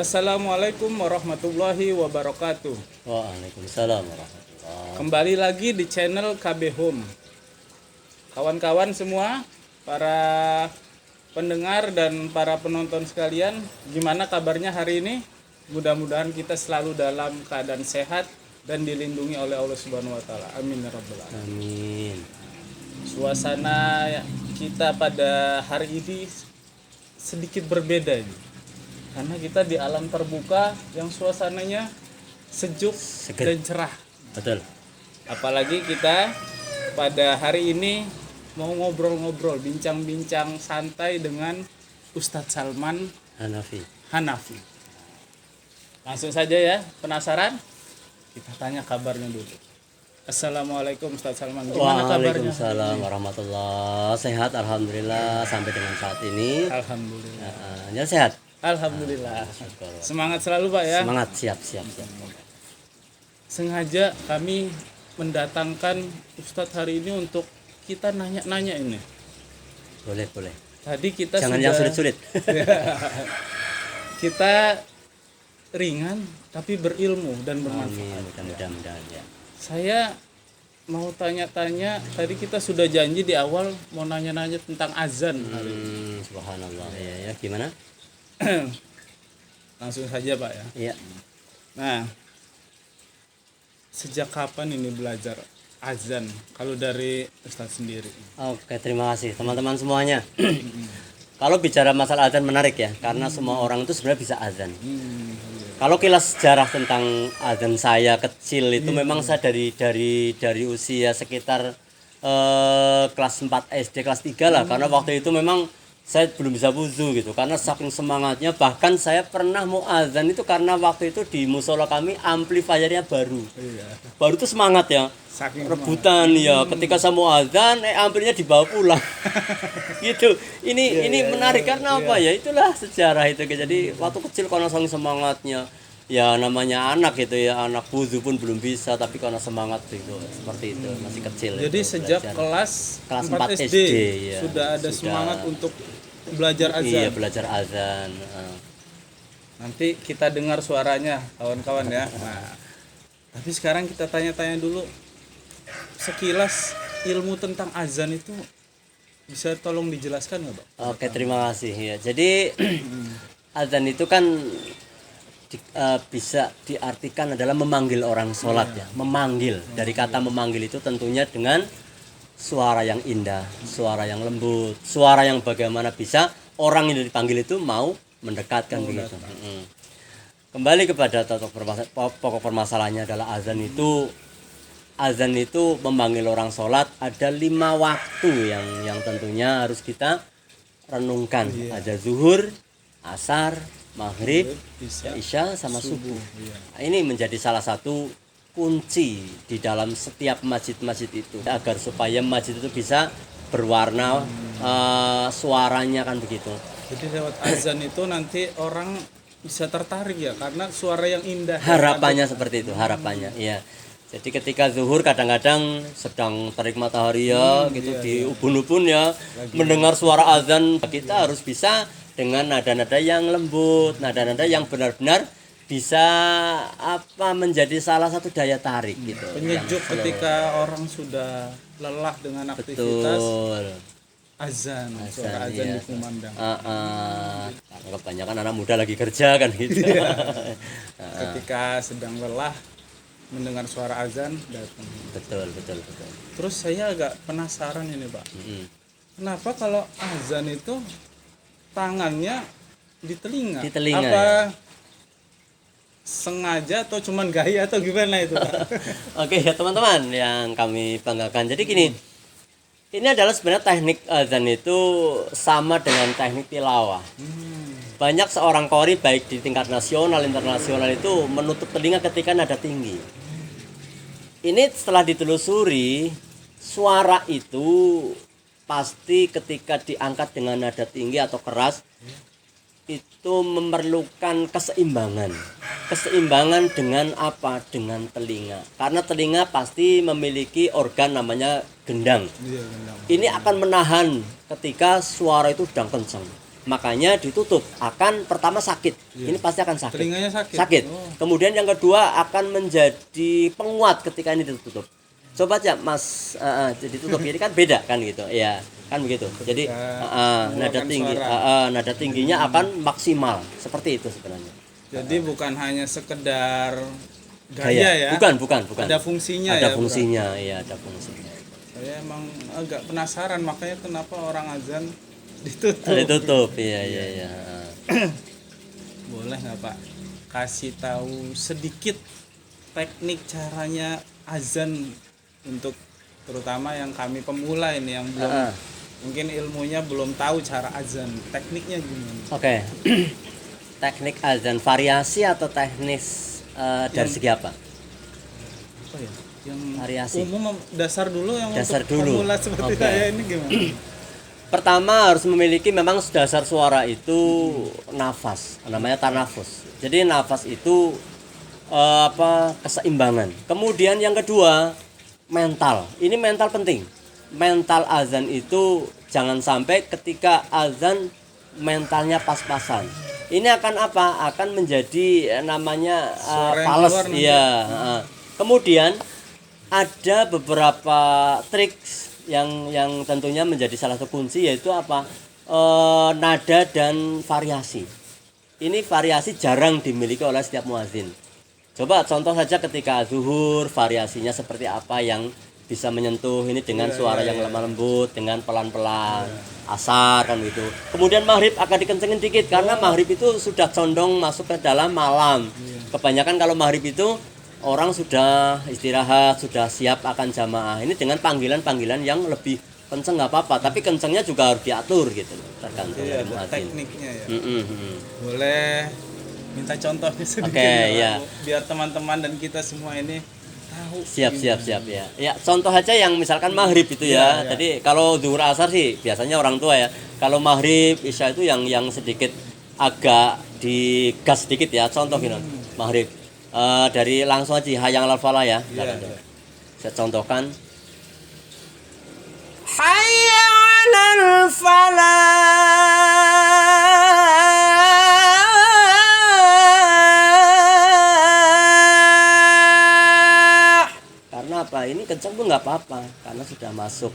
Assalamualaikum warahmatullahi wabarakatuh. Waalaikumsalam warahmatullahi. Kembali lagi di channel KB Home. Kawan-kawan semua, para pendengar dan para penonton sekalian, gimana kabarnya hari ini? Mudah-mudahan kita selalu dalam keadaan sehat dan dilindungi oleh Allah Subhanahu wa taala. Amin ya rabbal alamin. Amin. Suasana kita pada hari ini sedikit berbeda ini. Karena kita di alam terbuka yang suasananya sejuk Seger. dan cerah. Betul. Apalagi kita pada hari ini mau ngobrol-ngobrol, bincang-bincang santai dengan Ustadz Salman Hanafi. Langsung saja ya, penasaran? Kita tanya kabarnya dulu. Assalamualaikum Ustadz Salman, gimana kabarnya? Waalaikumsalam warahmatullahi. Sehat alhamdulillah sampai dengan saat ini. Alhamdulillah. Ya sehat. Alhamdulillah. Semangat selalu Pak ya. Semangat, siap. Sengaja kami mendatangkan Ustadz hari ini untuk kita nanya-nanya ini. Boleh. Tadi kita Jangan sudah yang sulit-sulit. kita ringan tapi berilmu dan Amin. bermanfaat. Mudah-mudahan ya. Saya mau tanya-tanya, tadi kita sudah janji di awal mau nanya-nanya tentang azan hari ini. Subhanallah ya. Gimana? Langsung saja Pak ya. Iya. Nah, sejak kapan ini belajar azan? Kalau dari Ustadz sendiri. Oke, terima kasih teman-teman semuanya. Kalau bicara masalah azan menarik ya, karena semua orang itu sebenarnya bisa azan. Kalau kilas sejarah tentang azan saya kecil itu memang saya dari usia sekitar kelas 4 SD, kelas 3 lah, karena waktu itu memang saya belum bisa wudu gitu, karena saking semangatnya. Bahkan saya pernah mau azan itu karena waktu itu di musola kami amplifiernya baru tuh semangat ya, Saking rebutan ya. Ketika saya mau azan amplinya dibawa pulang. Gitu. Ini menarik karena apa ya, itulah sejarah itu. Jadi waktu kecil karena saking semangatnya ya, namanya anak gitu ya, anak wudu pun belum bisa, tapi karena semangat gitu, seperti itu, masih kecil. Jadi itu, sejak belajar. kelas 4 4 SD, ya, sudah ada semangat untuk belajar azan. Iya, belajar azan. Nanti kita dengar suaranya kawan-kawan ya. Nah, tapi sekarang kita tanya-tanya dulu sekilas ilmu tentang azan itu, bisa tolong dijelaskan nggak Pak? Oke, terima kasih ya. Jadi azan itu kan bisa diartikan adalah memanggil orang sholat ya. Memanggil, dari kata memanggil itu tentunya dengan suara yang indah, suara yang lembut, suara yang bagaimana bisa orang yang dipanggil itu mau mendekatkan begitu. Kembali kepada pokok permasalahannya adalah azan itu memanggil orang sholat. Ada 5 waktu yang tentunya harus kita renungkan. Ada zuhur, asar, maghrib, isya sama subuh. Nah, ini menjadi salah satu kunci di dalam setiap masjid-masjid itu, agar supaya masjid itu bisa berwarna, suaranya kan begitu. Jadi lewat azan itu nanti orang bisa tertarik ya, karena suara yang indah. Harapannya seperti itu, harapannya. Iya. Jadi ketika zuhur kadang-kadang sedang terik matahari ya, gitu di ubun-ubun ya, mendengar suara azan, kita harus bisa dengan nada-nada yang lembut, nada-nada yang benar-benar bisa menjadi salah satu daya tarik gitu. Penyejuk ketika orang sudah lelah dengan aktivitas. Betul. Azan, suara azan dikumandang. Kebanyakan anak muda lagi kerja kan gitu. Ketika sedang lelah mendengar suara azan datang. Betul. Terus saya agak penasaran ini Pak. Kenapa kalau azan itu tangannya di telinga? Di telinga. Apa ya? Sengaja atau cuman gaya atau gimana itu Pak? Oke ya teman-teman yang kami banggakan. Jadi gini, ini adalah sebenarnya teknik azan itu sama dengan teknik tilawah. Banyak seorang qori baik di tingkat nasional, internasional itu menutup telinga ketika nada tinggi. Ini setelah ditelusuri, suara itu pasti ketika diangkat dengan nada tinggi atau keras itu memerlukan keseimbangan. Keseimbangan dengan apa? Dengan telinga. Karena telinga pasti memiliki organ namanya gendang. Ini akan menahan ketika suara itu sedang kencang. makanya ditutup. Akan pertama sakit, ini pasti akan sakit. Telinganya sakit. Sakit. Oh. Kemudian yang kedua akan menjadi penguat ketika ini ditutup. Coba aja Mas, jadi tutup ini kan beda kan gitu, ya kan begitu. Jadi nada tinggi, nada tingginya akan maksimal seperti itu sebenarnya. Jadi bukan hanya sekedar gaya ya. Bukan. Ada fungsinya Ada ya. fungsinya, ya ada fungsinya. Saya emang agak penasaran makanya kenapa orang azan ditutup. Ditutup, iya. Boleh nggak Pak kasih tahu sedikit teknik caranya azan untuk terutama yang kami pemula ini yang belum mungkin ilmunya belum tahu cara azan, tekniknya gimana? Oke. Teknik azan variasi atau teknis dari segi apa? Apa ya? Yang Variasi. umum dasar dulu yang Dasar untuk dulu. pemula seperti Oke. saya ini gimana? Pertama harus memiliki memang dasar suara itu nafas, namanya tanafus. Jadi nafas itu keseimbangan. Kemudian yang kedua mental. Ini mental penting. Mental azan itu jangan sampai ketika azan mentalnya pas-pasan. Ini akan apa? Akan menjadi namanya Suara yang fales. keluar nanti. Iya. Kemudian ada beberapa trik yang tentunya menjadi salah satu kunci, yaitu apa? Nada dan variasi. Ini variasi jarang dimiliki oleh setiap muadzin. Coba contoh saja ketika zuhur, variasinya seperti apa yang bisa menyentuh ini dengan suara yang lemah lembut, dengan pelan-pelan. Asar kan gitu. Kemudian maghrib akan dikencengin dikit karena maghrib itu sudah condong masuk ke dalam malam. Kebanyakan kalau maghrib itu orang sudah istirahat, sudah siap akan jamaah. Ini dengan panggilan-panggilan yang lebih kenceng nggak apa-apa, tapi kencengnya juga harus diatur gitu, tergantung Iya, dari ada muadzin. tekniknya ya. Mm-mm. Boleh minta contohnya sedikit Oke, nggak, ya. Bu? Biar teman-teman dan kita semua ini tahu. Siap ya. Ya, contoh aja yang misalkan maghrib itu ya. Iya. Jadi kalau zuhur asar sih biasanya orang tua ya. Kalau maghrib isya itu yang sedikit agak digas sedikit ya. Contoh gini, maghrib. Dari langsung aja hayang alal falah ya. Iya. Saya contohkan. Hayya 'alal falah. Karena apa? Ini kencang pun nggak apa-apa karena sudah masuk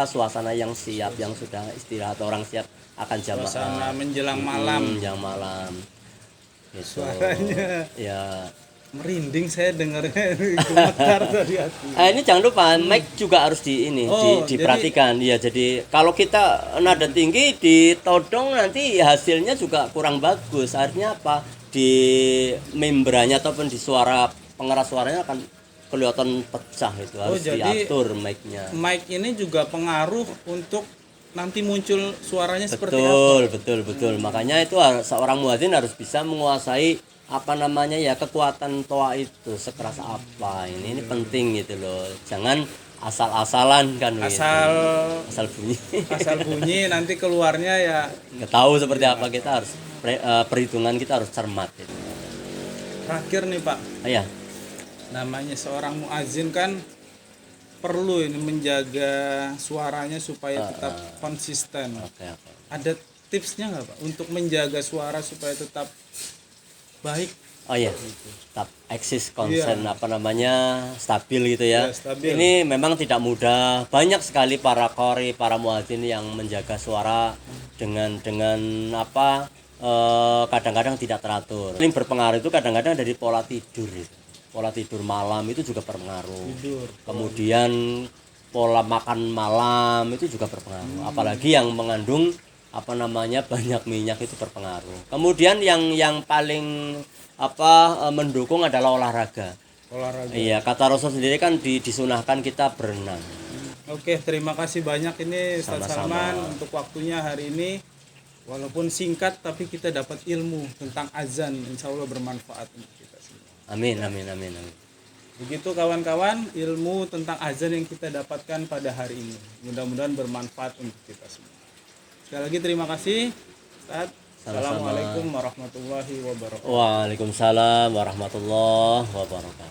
suasana yang siap, yang sudah istirahat, orang siap akan jamaah. Suasana menjelang malam. Yang malam. Gitu. Suaranya Ya. merinding saya dengarnya gemetar dari hati. Ini jangan lupa mic juga harus diperhatikan. Ya, jadi kalau kita nada tinggi ditodong nanti hasilnya juga kurang bagus. Artinya apa? Di membrannya ataupun di suara pengeras suaranya akan kelihatan pecah itu. Harus jadi diatur mic-nya. Mic ini juga pengaruh untuk nanti muncul suaranya seperti apa. Betul. Makanya itu seorang muadzin harus bisa menguasai kekuatan toa itu sekeras apa. Ini penting gitu loh. Jangan asal-asalan kan asal bunyi. Asal bunyi nanti keluarnya ya Nggak tahu seperti apa, kita harus perhitungan kita harus cermat gitu. terakhir nih Pak. Ya. Namanya seorang muadzin kan perlu ini menjaga suaranya supaya tetap konsisten. Oke. Ada tipsnya nggak Pak untuk menjaga suara supaya tetap baik? Oh iya, tetap eksis konsen stabil gitu ya. Ya, stabil. Ini memang tidak mudah. Banyak sekali para qori, para muadzin yang menjaga suara dengan kadang-kadang tidak teratur. Paling berpengaruh itu kadang-kadang dari pola tidur. Pola tidur malam itu juga berpengaruh. Kemudian pola makan malam itu juga berpengaruh. Apalagi yang mengandung banyak minyak itu berpengaruh. Kemudian yang paling mendukung adalah olahraga. Iya, kata Rasul sendiri kan disunahkan kita berenang. Oke, terima kasih banyak ini Ustaz Sama-sama. Salman untuk waktunya hari ini. Walaupun singkat tapi kita dapat ilmu tentang azan, insya Allah bermanfaat untuk kita semua. Amin. Begitu kawan-kawan, ilmu tentang azan yang kita dapatkan pada hari ini. Mudah-mudahan bermanfaat untuk kita semua. Sekali lagi terima kasih Ustaz. Sama-sama. Assalamualaikum warahmatullahi wabarakatuh. Waalaikumsalam warahmatullahi wabarakatuh.